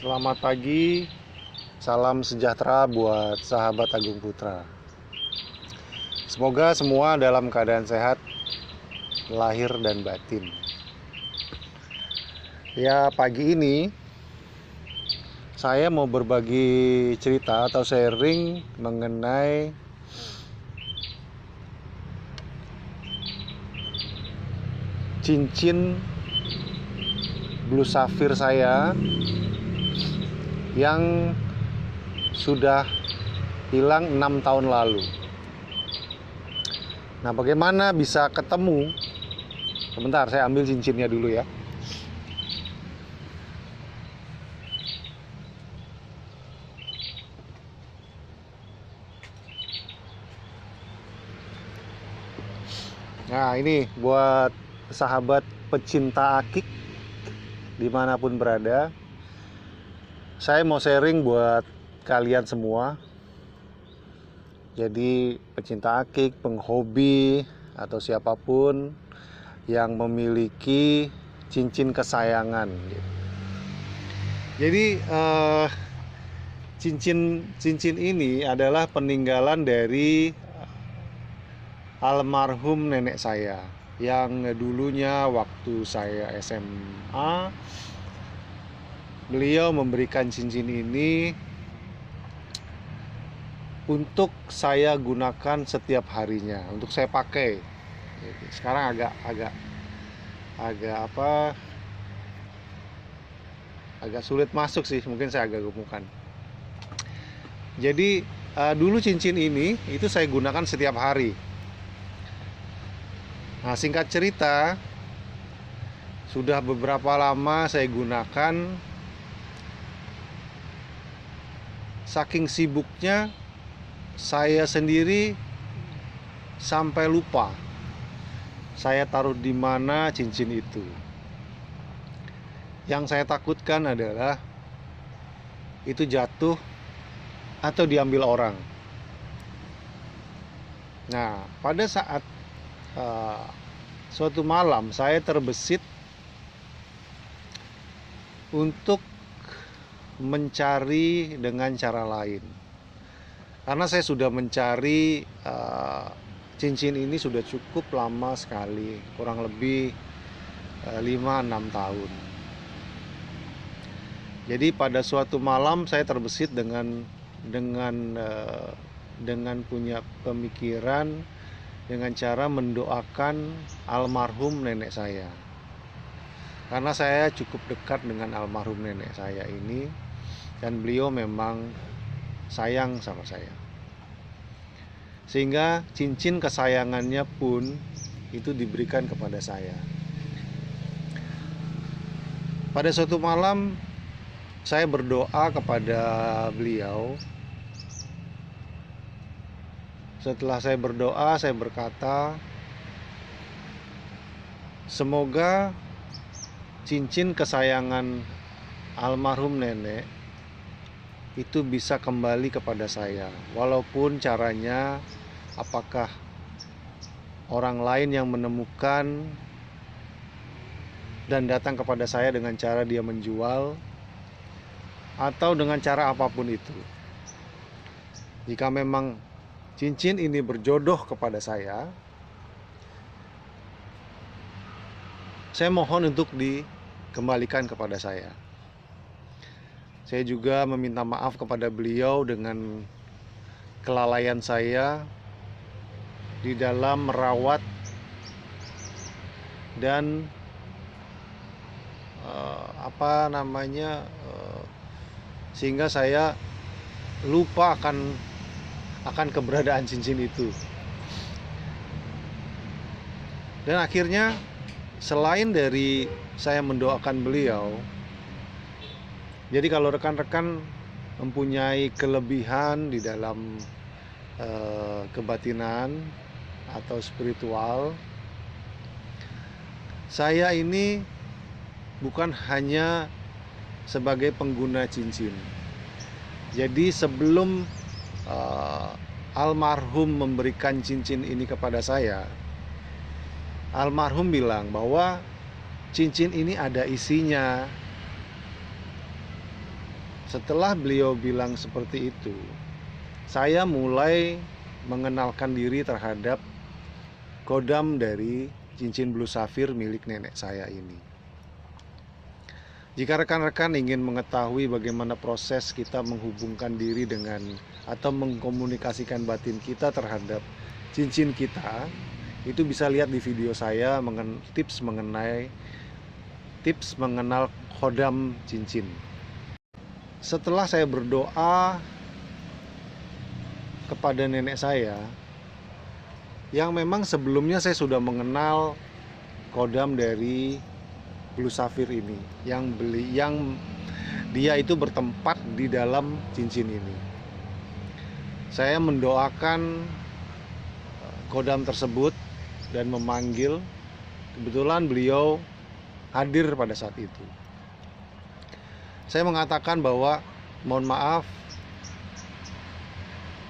Selamat pagi, salam sejahtera buat sahabat Agung Putra. Semoga semua dalam keadaan sehat, lahir dan batin. Ya, pagi ini saya mau berbagi cerita atau sharing mengenai cincin blue sapphire saya yang sudah hilang 6 tahun lalu. Nah, bagaimana bisa ketemu? Sebentar, saya ambil cincinnya dulu ya. Nah, ini buat sahabat pecinta akik dimanapun berada. Saya mau sharing buat kalian semua. Jadi pecinta akik, penghobi, atau siapapun yang memiliki cincin kesayangan. Jadi cincin ini adalah peninggalan dari almarhum nenek saya yang dulunya waktu saya SMA, beliau memberikan cincin ini untuk saya gunakan setiap harinya, untuk saya pakai. Sekarang agak sulit masuk sih, mungkin saya agak gemukan. Jadi dulu cincin ini itu saya gunakan setiap hari. Nah, singkat cerita, sudah beberapa lama saya gunakan. Saking sibuknya saya sendiri sampai lupa saya taruh di mana cincin itu. Yang saya takutkan adalah itu jatuh atau diambil orang. Nah, pada saat suatu malam saya terbesit untuk mencari dengan cara lain, karena saya sudah mencari cincin ini sudah cukup lama sekali, kurang lebih 5-6 tahun. Jadi pada suatu malam saya terbesit dengan punya pemikiran dengan cara mendoakan almarhum nenek saya, karena saya cukup dekat dengan almarhum nenek saya ini dan beliau memang sayang sama saya, sehingga cincin kesayangannya pun itu diberikan kepada saya. Pada suatu malam saya berdoa kepada beliau. Setelah saya berdoa, saya berkata, semoga cincin kesayangan almarhum nenek itu bisa kembali kepada saya, walaupun caranya apakah orang lain yang menemukan dan datang kepada saya dengan cara dia menjual atau dengan cara apapun itu. Jika memang cincin ini berjodoh kepada saya mohon untuk dikembalikan kepada saya. Saya juga meminta maaf kepada beliau dengan kelalaian saya di dalam merawat dan sehingga saya lupa akan keberadaan cincin itu. Dan akhirnya selain dari saya mendoakan beliau, jadi kalau rekan-rekan mempunyai kelebihan di dalam kebatinan atau spiritual, saya ini bukan hanya sebagai pengguna cincin. Jadi sebelum almarhum memberikan cincin ini kepada saya, almarhum bilang bahwa cincin ini ada isinya. Setelah beliau bilang seperti itu, saya mulai mengenalkan diri terhadap kodam dari cincin blue safir milik nenek saya ini. Jika rekan-rekan ingin mengetahui bagaimana proses kita menghubungkan diri dengan atau mengkomunikasikan batin kita terhadap cincin kita, itu bisa lihat di video saya tips mengenal kodam cincin. Setelah saya berdoa kepada nenek saya, yang memang sebelumnya saya sudah mengenal kodam dari blue safir ini, yang dia itu bertempat di dalam cincin ini. Saya mendoakan kodam tersebut dan memanggil. Kebetulan beliau hadir pada saat itu. Saya mengatakan bahwa mohon maaf,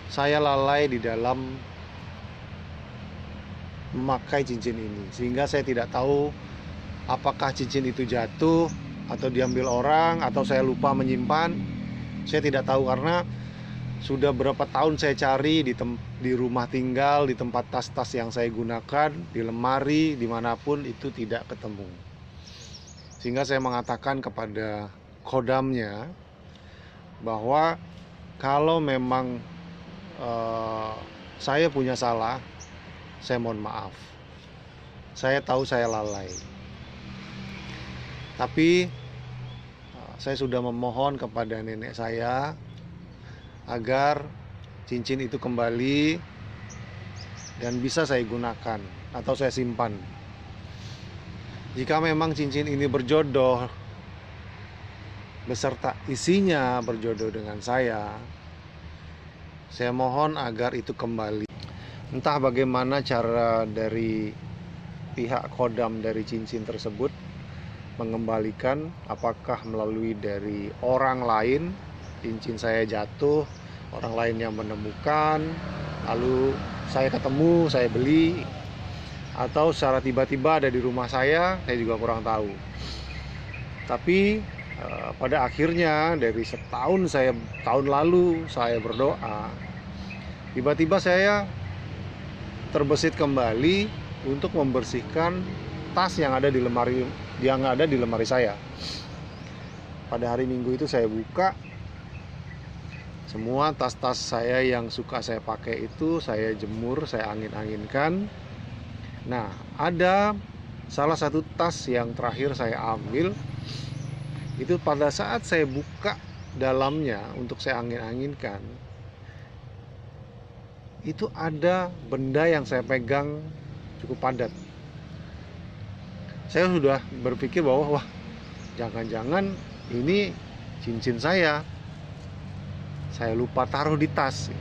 saya lalai di dalam memakai cincin ini, sehingga saya tidak tahu apakah cincin itu jatuh atau diambil orang, atau saya lupa menyimpan. Saya tidak tahu karena sudah berapa tahun saya cari di rumah tinggal, di tempat tas-tas yang saya gunakan, di lemari, dimanapun itu tidak ketemu. Sehingga saya mengatakan kepada kodamnya bahwa kalau memang saya punya salah, saya mohon maaf. Saya tahu saya lalai. Tapi saya sudah memohon kepada nenek saya agar cincin itu kembali dan bisa saya gunakan atau saya simpan. Jika memang cincin ini berjodoh beserta isinya berjodoh dengan saya mohon agar itu kembali. Entah bagaimana cara dari pihak kodam dari cincin tersebut mengembalikan, apakah melalui dari orang lain, cincin saya jatuh, orang lain yang menemukan, lalu saya ketemu, saya beli, atau secara tiba-tiba ada di rumah saya juga kurang tahu. Tapi pada akhirnya dari tahun lalu saya berdoa, tiba-tiba saya terbesit kembali untuk membersihkan tas yang ada di lemari saya. Pada hari Minggu itu saya buka semua tas-tas saya yang suka saya pakai itu, saya jemur, saya angin-anginkan. Nah, ada salah satu tas yang terakhir saya ambil. Itu pada saat saya buka dalamnya untuk saya angin-anginkan, itu ada benda yang saya pegang cukup padat. Saya sudah berpikir bahwa wah, jangan-jangan ini cincin saya lupa taruh di tas.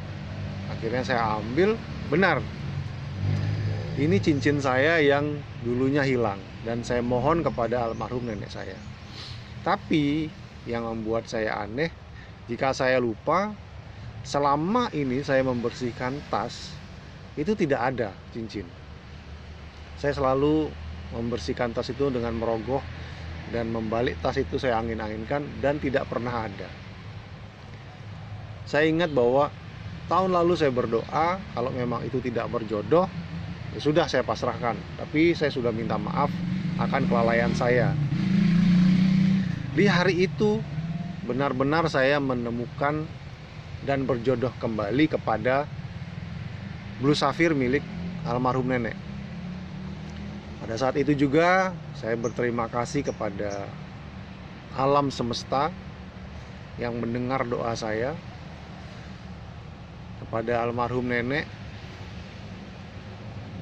Akhirnya saya ambil, benar, ini cincin saya yang dulunya hilang, dan saya mohon kepada almarhum nenek saya. Tapi yang membuat saya aneh, jika saya lupa, selama ini saya membersihkan tas, itu tidak ada cincin. Saya selalu membersihkan tas itu dengan merogoh dan membalik tas itu, saya angin-anginkan, dan tidak pernah ada. Saya ingat bahwa tahun lalu saya berdoa, kalau memang itu tidak berjodoh, ya sudah, saya pasrahkan. Tapi saya sudah minta maaf akan kelalaian saya. Di hari itu benar-benar saya menemukan dan berjodoh kembali kepada blue safir milik almarhum nenek. Pada saat itu juga saya berterima kasih kepada alam semesta yang mendengar doa saya, kepada almarhum nenek,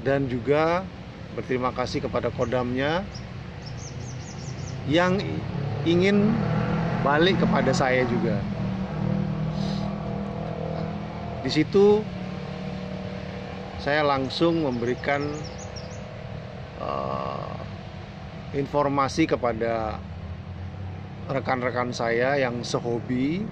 dan juga berterima kasih kepada kodamnya yang ingin balik kepada saya juga. Di situ saya langsung memberikan informasi kepada rekan-rekan saya yang sehobi,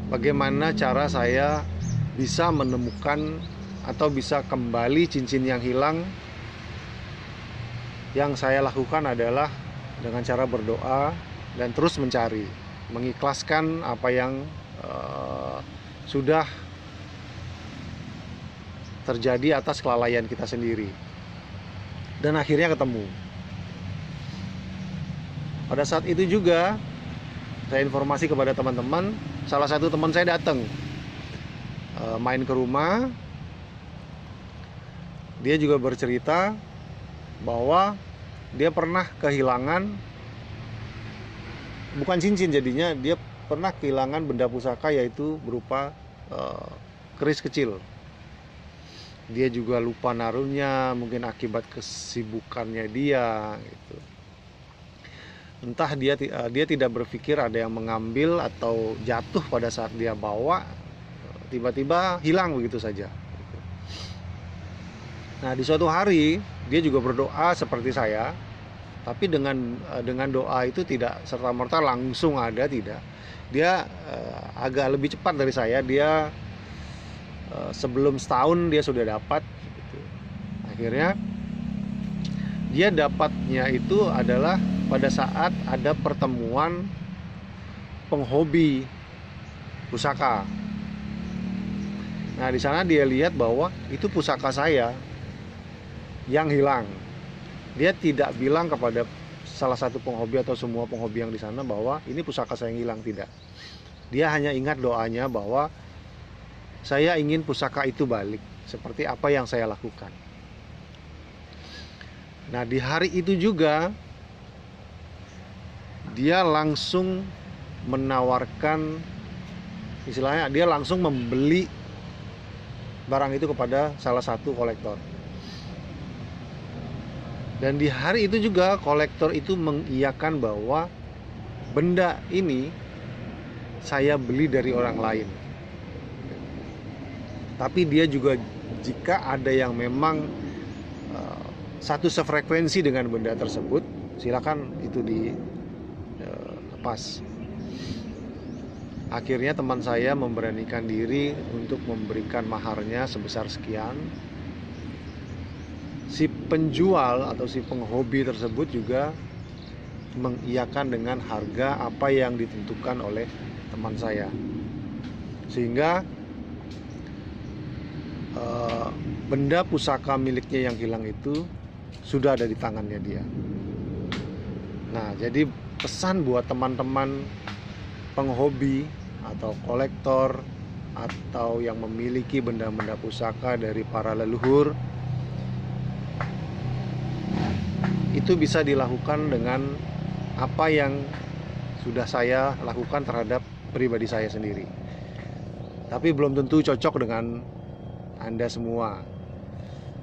bagaimana cara saya bisa menemukan atau bisa kembali cincin yang hilang. Yang saya lakukan adalah dengan cara berdoa dan terus mencari, mengikhlaskan apa yang sudah terjadi atas kelalaian kita sendiri. Dan akhirnya ketemu. Pada saat itu juga saya informasi kepada teman-teman, salah satu teman saya datang main ke rumah. Dia juga bercerita bahwa dia pernah kehilangan, bukan cincin, jadinya dia pernah kehilangan benda pusaka, yaitu berupa keris kecil. Dia juga lupa naruhnya, mungkin akibat kesibukannya dia gitu. Entah dia tidak berpikir ada yang mengambil atau jatuh pada saat dia bawa, tiba-tiba hilang begitu saja. Nah, di suatu hari dia juga berdoa seperti saya, tapi dengan doa itu tidak serta-merta langsung ada, tidak. Dia agak lebih cepat dari saya. Dia sebelum setahun dia sudah dapat gitu. Akhirnya dia dapatnya itu adalah pada saat ada pertemuan penghobi pusaka. Nah, di sana dia lihat bahwa itu pusaka saya yang hilang. Dia tidak bilang kepada salah satu penghobi atau semua penghobi yang di sana bahwa ini pusaka saya yang hilang, tidak. Dia hanya ingat doanya bahwa saya ingin pusaka itu balik, seperti apa yang saya lakukan. Nah, di hari itu juga dia langsung menawarkan, istilahnya dia langsung membeli barang itu kepada salah satu kolektor. Dan di hari itu juga kolektor itu mengiyakan bahwa benda ini saya beli dari orang lain. Tapi dia juga, jika ada yang memang satu sefrekuensi dengan benda tersebut, silakan itu dilepas. Akhirnya teman saya memberanikan diri untuk memberikan maharnya sebesar sekian. Si penjual atau si penghobi tersebut juga mengiyakan dengan harga apa yang ditentukan oleh teman saya, sehingga benda pusaka miliknya yang hilang itu sudah ada di tangannya dia. Nah, jadi pesan buat teman-teman penghobi atau kolektor atau yang memiliki benda-benda pusaka dari para leluhur, itu bisa dilakukan dengan apa yang sudah saya lakukan terhadap pribadi saya sendiri. Tapi belum tentu cocok dengan Anda semua.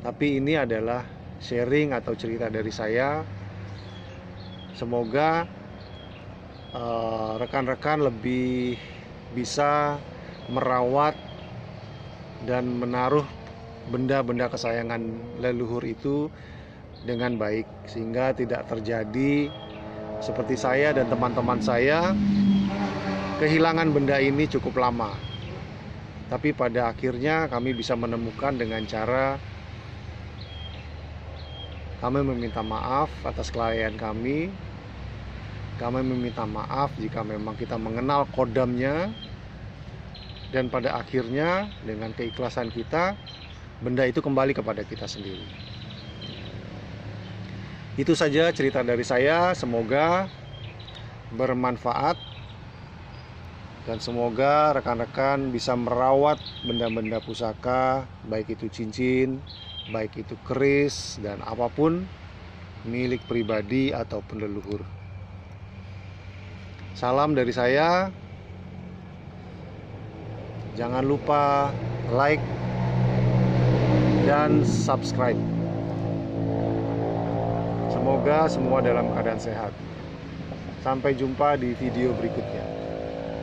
Tapi ini adalah sharing atau cerita dari saya. Semoga rekan-rekan lebih bisa merawat dan menaruh benda-benda kesayangan leluhur itu dengan baik, sehingga tidak terjadi seperti saya dan teman-teman saya kehilangan benda ini cukup lama. Tapi pada akhirnya kami bisa menemukan dengan cara kami meminta maaf atas kelalaian kami. Kami meminta maaf jika memang kita mengenal kodamnya. Dan pada akhirnya dengan keikhlasan kita, benda itu kembali kepada kita sendiri. Itu saja cerita dari saya. Semoga bermanfaat. Dan semoga rekan-rekan bisa merawat benda-benda pusaka, baik itu cincin, baik itu keris, dan apapun milik pribadi ataupun leluhur. Salam dari saya. Jangan lupa like dan subscribe. Semoga semua dalam keadaan sehat. Sampai jumpa di video berikutnya.